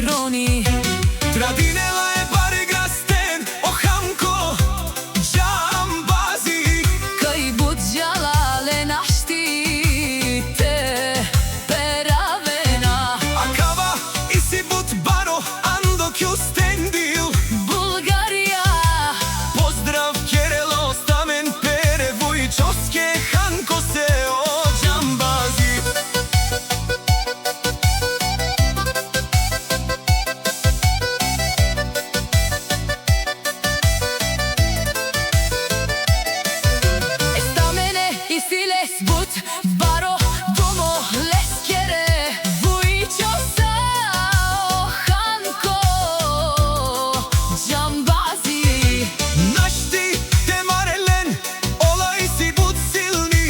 troni. Tradinela e bare grasten o Hanko Jambazi. Kai budjala le našti te peravena. Akava isi but baro ando kjustendil. Bulgarija. Pozdrav Kerelo stamen pere Vujčovske Hanko se o Jambazi. But baro domo leskere Vujčovska o Hanko Jambazi. Našti te marelen olaj si but silni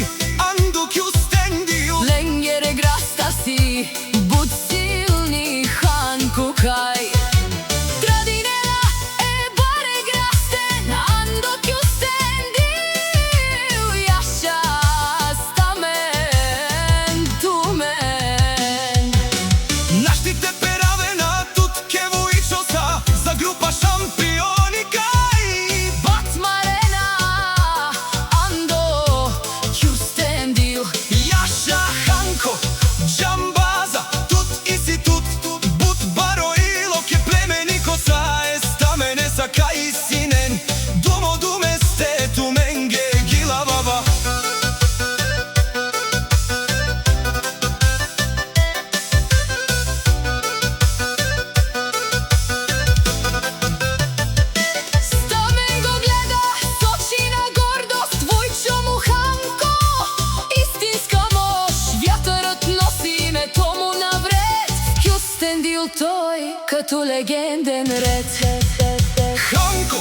ando kjustendil. Lengere grastasi but silni Hanko kaj. Tradinela e bare grasten ando kjustendil. Jaša stamen tumen. Našti te peravena tutke Vujčovska za grupa šampioni kaj. Batmarena ando kjustendil. Jaša Hanko Jambaza tut isi tut but baro ilo ke plemeni kosa esta mene sa kaj sinen domo dumeste tu menge gila baba. Stamen go gleda s oči na gordost Vujčomu Hanko. Istinska moć vjatrat nosi me tomu na vred. Kjustendil toj като легенден ред. Hanko